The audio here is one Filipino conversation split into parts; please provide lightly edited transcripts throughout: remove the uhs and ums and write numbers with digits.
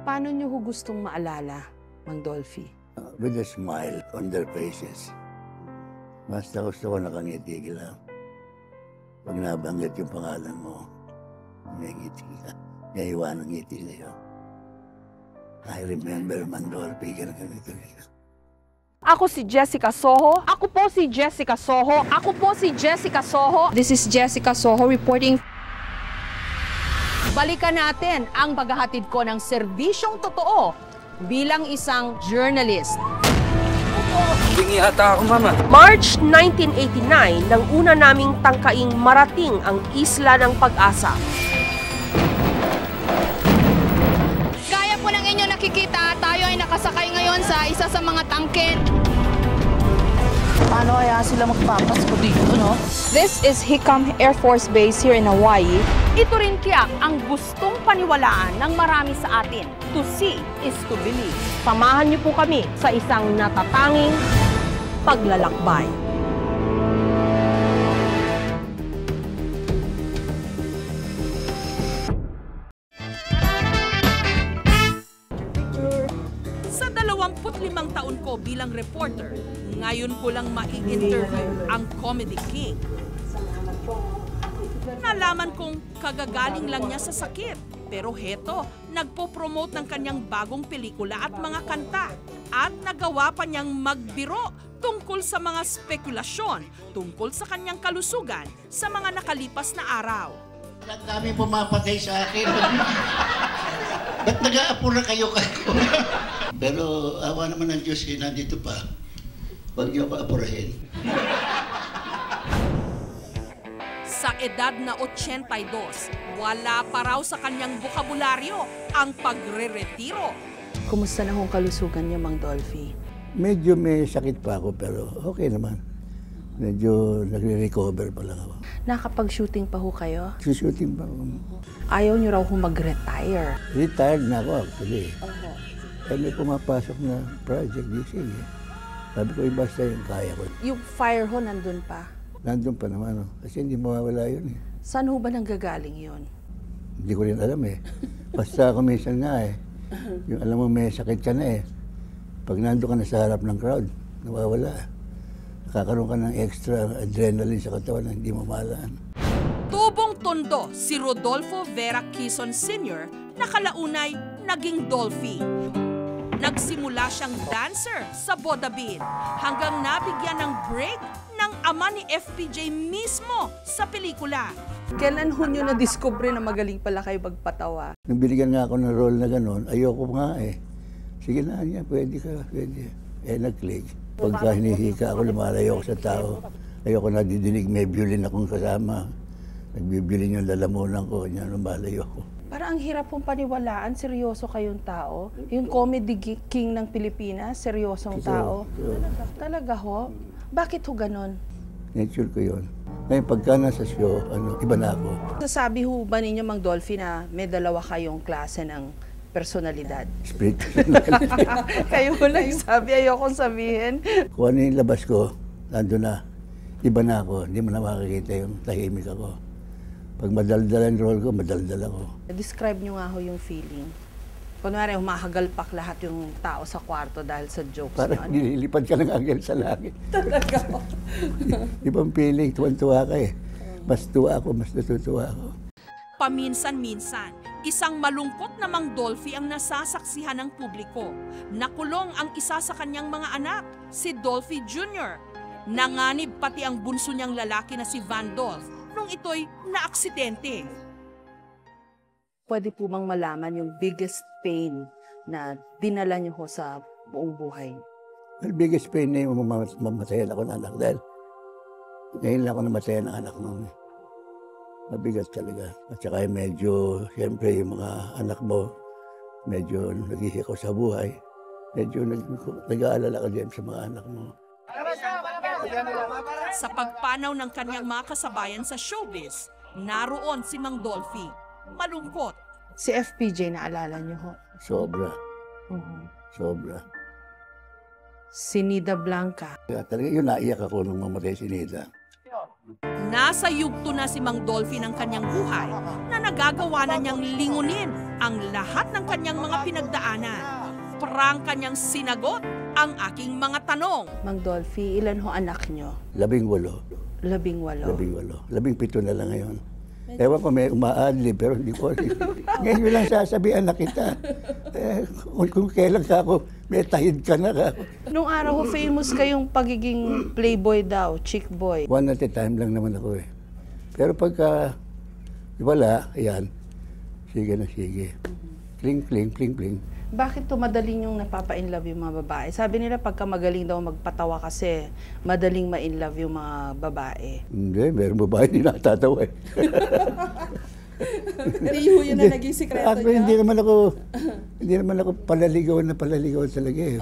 Paano niyo ho gustong maalala, Mang Dolphy? With a smile on their faces. Basta gusto ko nakangiti lang. Pag nabanggit yung pangalan mo, may ngiti ka. May iwan ng ngiti sa'yo. I remember Mang Dolphy, ganito. Ako si Jessica Soho. Ako po si Jessica Soho. Ako po si Jessica Soho. This is Jessica Soho reporting. Balikan natin ang paghahatid ko ng serbisyong totoo bilang isang journalist. Bingi ata ako, Mama. March 1989 nang una naming tangkaing marating ang Isla ng Pag-asa. Gaya po ng inyo nakikita, tayo ay nakasakay ngayon sa isa sa mga tangke. Paano kaya sila magpapasko dito, no? This is Hickam Air Force Base here in Hawaii. Ito rin tiyak ang gustong paniwalaan ng marami sa atin. To see is to believe. Samahan niyo po kami sa isang natatanging paglalakbay. Sa 25 taon ko bilang reporter, ngayon ko lang mai-interview ang Comedy King. Nalaman kong kagagaling lang niya sa sakit. Pero heto, nagpo-promote ng kanyang bagong pelikula at mga kanta. At nagawa pa niyang magbiro tungkol sa mga spekulasyon, tungkol sa kanyang kalusugan sa mga nakalipas na araw. Ang dami pumapatay sa akin. Ba't nag-aapura kayo kayo? Pero awa naman ng Diyos, nandito pa. Huwag niyo ako apurahin. Sa edad na 82, wala pa raw sa kanyang bokabularyo ang pagre-retiro. Kumusta na hong kalusugan niyo, Mang Dolphy? Medyo may sakit pa ako pero okay naman. Medyo nagre-recover pa lang ako. Nakapag-shooting pa ho kayo? Shooting pa ako. Ayaw niyo raw hong mag-retire. Retired na ako actually. Eh, may pumapasok na project di sige. Sabi ko, basta yung kaya ko. Yung fire ho nandun pa? Nandun pa naman, kasi hindi mawawala yun eh. Saan ho ba nanggagaling yun? Hindi ko rin alam eh. Basta ako minsan nga eh. Yung alam mo may sakit ka na eh. Pag nandun ka na sa harap ng crowd, nawawala. Nakakaroon ka ng extra adrenaline sa katawan na hindi mo malaan. Tubong tondo si Rodolfo Vera Quezon Sr. na kalaunay naging Dolphy. Nagsimula siyang dancer sa Bodabin hanggang nabigyan ng break ng ama ni FPJ mismo sa pelikula. Kailan ho nyo na-discover na magaling pala kayo magpatawa? Nung binigyan nga ako ng role na gano'n, ayoko nga eh. Sige na niya, pwede ka, pwede. Eh, nag-click. Pagka hinihika ako, lumalayo ako sa tao. Ayoko na didinig, may violin akong kasama. Nagbibilin yung lalamunan ko, niya lumalayo ako. Parang ang hirap pong paniwalaan, seryoso kayong tao. Yung comedy king ng Pilipinas, seryosong tao. Talaga ho? Bakit ho ganon? Nature ko yun. Ngayon, pagka nasa show, iba na ako. Sasabi ho ba ninyo, Mang Dolphy, na may dalawa kayong klase ng personalidad? Split. Kayo ho lang sabi, ayokong sabihin. Kung ano yung labas ko, nandun na. Iba na ako, hindi mo na makakita yung tahimik ako. Pag madaldal ang role ko, madaldal ako. Describe nyo nga ho yung feeling. Kunwari, humahagalpak lahat yung tao sa kwarto dahil sa jokes nyo. Parang nililipad ka ng anghel sa langit. Talaga. Ibang feeling, tuwan-tuwa ka eh. Mas tuwa ako, mas natutuwa ako. Paminsan-minsan, isang malungkot na Mang Dolphy ang nasasaksihan ng publiko. Nakulong ang isa sa kanyang mga anak, si Dolphy Jr. Nanganib pati ang bunso niyang lalaki na si Van Dolph nung ito'y naaksidente. Pwede po bang malaman yung biggest pain na dinala niyo ho sa buong buhay? Well, biggest pain na yung mamatayan ako ng anak dahil ngayon lang ako namatayan ng anak mo. Mabigat talaga. At saka medyo, siyempre yung mga anak mo, medyo naghihikaw sa buhay. Medyo nag-aalala ka din sa mga anak mo. Sa pagpanaw ng kanyang mga kasabayan sa showbiz, naroon si Mang Dolphy. Malungkot. Si FPJ, naalala niyo ho? Sobra. Sobra. Si Nida Blanca. Kaya talaga yun, naiyak ako nung mamatay si Nida. Nasa yugto na si Mang Dolphy ng kanyang buhay na nagagawa na niyang lingunin ang lahat ng kanyang mga pinagdaanan. Prangka niyang sinagot ang aking mga tanong. Mang Dolphy, ilan ho anak nyo? 18. 18. 17 na lang ngayon. Ewan ko, may umaadli, pero hindi ko. Ngayon ko lang sasabihan na kita. Kung kailan ka ako, may tahid ka na ka. Nung araw ho, famous kayong pagiging playboy daw, chick boy. One at a time lang naman ako eh. Pero pagka wala, ayan, sige na sige. Kling, kling, kling, kling. Bakit madaling yung napapa-inlove yung mga babae? Sabi nila pagka magaling daw magpatawa kasi madaling ma-inlove yung mga babae. Hindi, meron babae hindi nakatatawa eh. Hindi yun na naging sikreto niya? Hindi naman ako palaligaw talaga eh.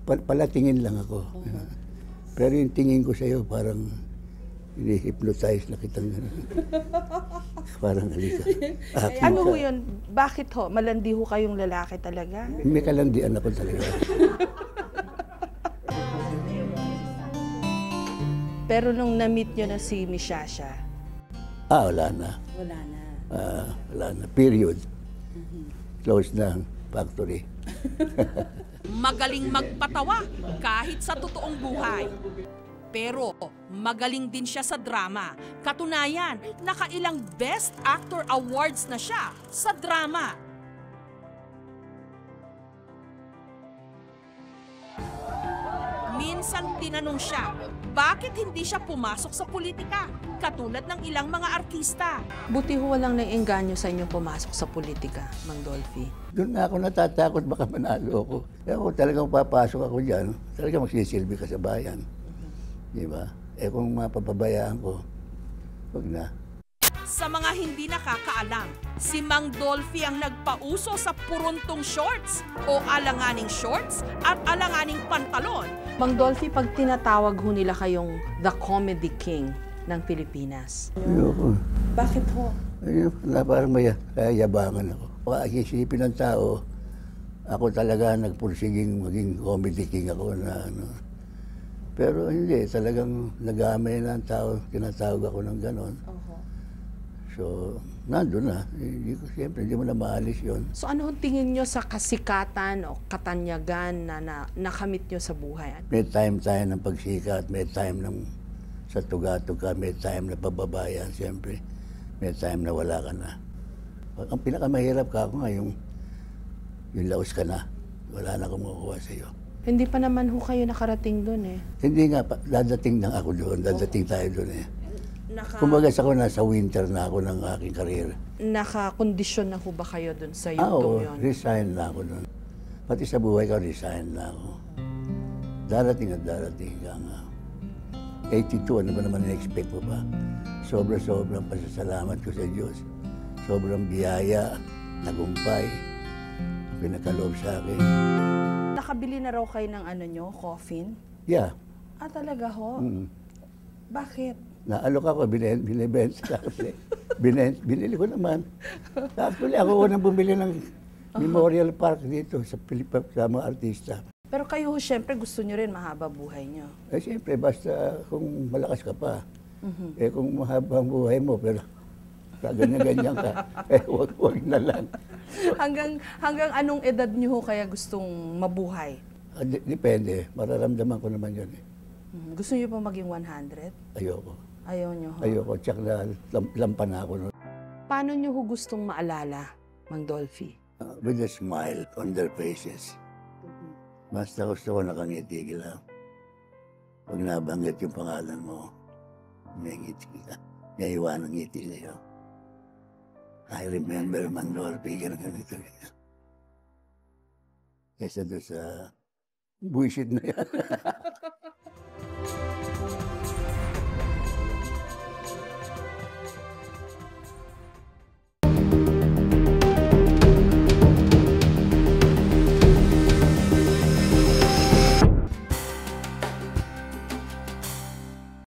Palatingin lang ako. Pero yung tingin ko sa'yo parang hypnotize na kitang parang halika. Ano ho yun? Bakit ho? Malandi ho kayong lalaki talaga? May kalandian ako talaga. Pero nung na-meet nyo na si Mishasha? Wala na. Wala na. Wala na. Period. Close na ang factory. Magaling magpatawa kahit sa totoong buhay. Pero magaling din siya sa drama. Katunayan, nakailang Best Actor Awards na siya sa drama. Minsan tinanong siya, bakit hindi siya pumasok sa politika? Katulad ng ilang mga artista. Buti ho walang naiengganyo sa inyo pumasok sa politika, Mang Dolphy. Doon na ako natatakot baka manalo ako. Kaya kung talagang papasok ako dyan, talagang magsisilbi ka sa bayan. Di ba? Kung mapapabayaan ko, wag na. Sa mga hindi nakakaalam, si Mang Dolphy ang nagpauso sa puruntong shorts o alanganing shorts at alanganing pantalon. Mang Dolphy, pag tinatawag ho nila kayong The Comedy King ng Pilipinas. Ayoko. Bakit ho? Ayun, parang may yabangan ako. Isipin ng tao, ako talaga nagpursiging maging comedy king ako na ano. Pero hindi, talagang nag-aamay na ang tao, tinatawag ako ng ganon. So, nandun na. Siyempre, hindi mo na maalis yun. So ano ang tingin nyo sa kasikatan o katanyagan na nakamit nyo sa buhay? May time tayo ng pagsikat, may time ng sa tuga-tuga, may time na pababayan, siyempre. May time na wala ka na. Ang pinakamahirap ka ako nga, yung laos ka na. Wala na kumukuha sa'yo. Hindi pa naman ho kayo nakarating doon eh. Hindi nga, dadating lang ako doon. Dadating tayo doon eh. Kumbaga ako, nasa winter na ako ng aking karir. Nakakondisyon na ho ba kayo doon sa Oo, yun? resign na ako doon. Pati sa buhay ko, resign na ako. Darating at darating ka nga. 82, ano ba naman na-expect mo pa? Sobrang pasasalamat ko sa Diyos. Sobrang biyaya, tagumpay, pinakaloob sa akin. Nakabili na raw kayo ng ano nyo, coffin? Yeah. Talaga ho? Bakit? Naalok ako, binibenta sa akin. Binili ko naman. Actually, ako unang bumili ng Memorial Park dito sa Pilipinas, sa mga artista. Pero kayo ho, syempre gusto nyo rin mahaba buhay nyo. Siyempre, basta kung malakas ka pa. Kung mahaba ang buhay mo, pero ganyan-ganyan ka, wag na lang. Hanggang anong edad nyo ho kaya gustong mabuhay? Depende. Mararamdaman ko naman yun eh. Gusto nyo pa maging 100? Ayoko. Ayaw nyo ho? Ayoko. Tsak na lampan na ako nun. Paano nyo ho gustong maalala, Mang Dolphy? With a smile on their faces. Basta gusto ko nakangiti lang. Pag nabanggit yung pangalan mo, may ngiti ka. May iwan ng ngiti sa'yo. I remember Mang Dolphy, ganito. Kesa doon sa bullshit na yan.